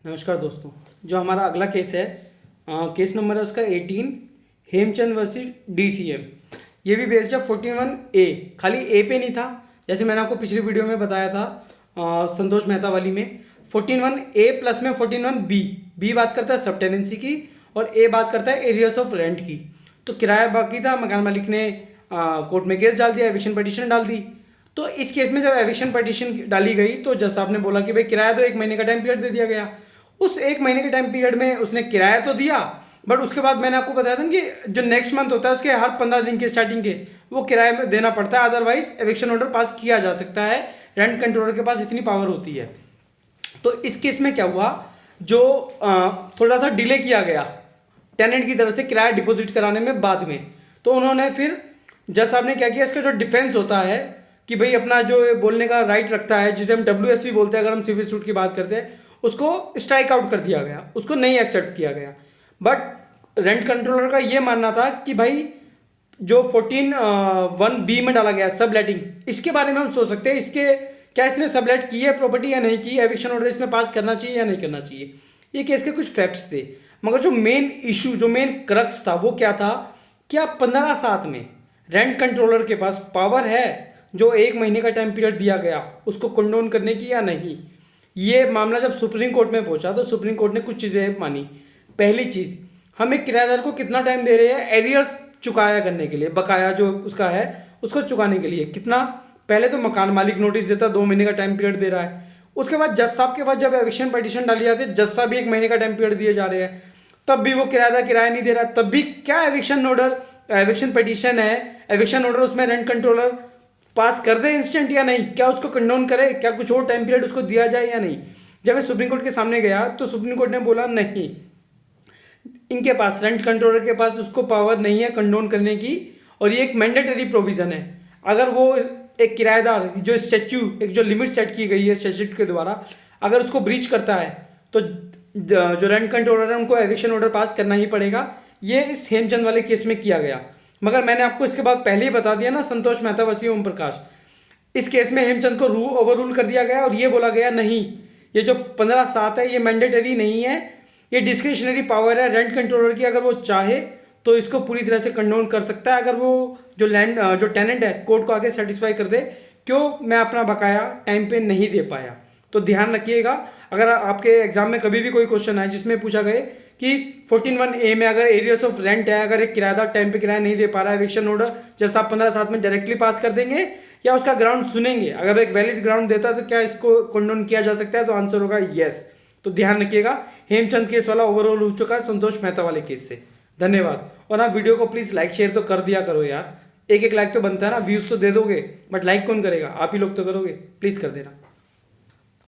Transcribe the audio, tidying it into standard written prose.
नमस्कार दोस्तों। जो हमारा अगला केस है, केस नंबर है उसका 18, हेमचंद वर्सेस DCM। ये भी बेस्ड है 41A। खाली ए पे नहीं था, जैसे मैंने आपको पिछली वीडियो में बताया था संतोष मेहता वाली में। 41A प्लस में 41B। बी बात करता है सब टेनेंसी की और ए बात करता है एरियर्स ऑफ रेंट की। तो किराया बाकी था, मकान मालिक ने कोर्ट में केस डाल दिया, एविक्शन पटिशन डाल दी। तो इस केस में जब एविक्शन पटिशन डाली गई तो जज साहब ने बोला कि भाई किराया तो 1 महीने का टाइम पीरियड दे दिया गया। उस 1 महीने के टाइम पीरियड में उसने किराया तो दिया, बट उसके बाद मैंने आपको बताया था ना कि जो नेक्स्ट मंथ होता है उसके हर 15 दिन के स्टार्टिंग के वो किराया में देना पड़ता है, अदरवाइज एविक्शन ऑर्डर पास किया जा सकता है। रेंट कंट्रोलर के पास इतनी पावर होती है। तो इस केस में क्या हुआ, जो थोड़ा सा डिले किया गया टेनेंट की तरफ से किराया डिपॉजिट कराने में बाद में, तो उन्होंने फिर जज साहब ने क्या किया, इसका जो डिफेंस होता है कि भाई अपना जो बोलने का राइट रखता है, जिसे हम WSV बोलते हैं अगर हम सिविल सूट की बात करते हैं, उसको स्ट्राइक आउट कर दिया गया, उसको नहीं एक्सेप्ट किया गया। बट रेंट कंट्रोलर का ये मानना था कि भाई जो 14(1)B में डाला गया सबलेटिंग, इसके बारे में हम सोच सकते हैं, इसके क्या इसने सबलेट की है प्रॉपर्टी या नहीं की, एविक्शन ऑर्डर इसमें पास करना चाहिए या नहीं करना चाहिए। ये केस के कुछ फैक्ट्स थे, मगर जो मेन इशू, जो मेन क्रक्स था वो क्या था, क्या 15/7 में रेंट कंट्रोलर के पास पावर है जो 1 महीने का टाइम पीरियड दिया गया उसको कंडोन करने की या नहीं। ये मामला जब सुप्रीम कोर्ट में पहुंचा तो सुप्रीम कोर्ट ने कुछ चीज़ें मानी। पहली चीज़, हम एक किराएदार को कितना टाइम दे रहे हैं एरियर्स चुकाया करने के लिए, बकाया जो उसका है उसको चुकाने के लिए कितना। पहले तो मकान मालिक नोटिस देता 2 महीने का टाइम पीरियड दे रहा है, उसके बाद जज साहब के पास जब एविक्शन पटिशन डाली जाती है, जज साहब भी 1 महीने का टाइम पीरियड दिए जा रहे हैं, तब भी वो किराएदार किराया नहीं दे रहा है। तब भी क्या एविक्शन ऑर्डर, एविक्शन पटिशन है, एविक्शन ऑर्डर उसमें रेंट कंट्रोलर पास कर दे इंस्टेंट या नहीं, क्या उसको कंडोन करे, क्या कुछ और टाइम पीरियड उसको दिया जाए या नहीं। जब मैं सुप्रीम कोर्ट के सामने गया तो सुप्रीम कोर्ट ने बोला नहीं, इनके पास रेंट कंट्रोलर के पास उसको पावर नहीं है कंडोन करने की, और ये एक मैंडेटरी प्रोविजन है। अगर वो एक किराएदार जो स्टैच्यू, एक जो लिमिट सेट की गई है स्टैच्यूट के द्वारा, अगर उसको ब्रीच करता है तो जो रेंट कंट्रोलर है उनको एविक्शन ऑर्डर पास करना ही पड़ेगा। ये इस हेमचंद वाले केस में किया गया। मगर मैंने आपको इसके बाद पहले ही बता दिया ना, संतोष मेहता वर्सेस ओम प्रकाश, इस केस में हेमचंद को ओवर रूल कर दिया गया और ये बोला गया नहीं, ये जो 15/7 है ये मैंडेटरी नहीं है, ये डिस्क्रिशनरी पावर है रेंट कंट्रोलर की। अगर वो चाहे तो इसको पूरी तरह से कंडोन कर सकता है, अगर वो जो टेनेंट है कोर्ट को आके सेटिस्फाई कर दे क्यों मैं अपना बकाया टाइम पे नहीं दे पाया। तो ध्यान रखिएगा, अगर आपके एग्जाम में कभी भी कोई क्वेश्चन आए जिसमें पूछा गए कि 14(1)A में अगर एरियर्स ऑफ रेंट है, अगर एक किराएदार टाइम पे किराया नहीं दे पा रहा है, एविक्शन ऑर्डर जैसा आप 15/7 में डायरेक्टली पास कर देंगे या उसका ग्राउंड सुनेंगे, अगर एक वैलिड ग्राउंड देता है तो क्या इसको कंडोन किया जा सकता है, तो आंसर होगा यस। तो ध्यान रखिएगा, हेमचंद केस वाला ओवरऑल हो चुका है संतोष मेहता वाले केस से। धन्यवाद। और आप वीडियो को प्लीज़ लाइक शेयर तो कर दिया करो यार, एक लाइक तो बनता है ना, व्यूज़ तो दे दोगे बट लाइक कौन करेगा, आप ही लोग तो करोगे, प्लीज़ कर देना।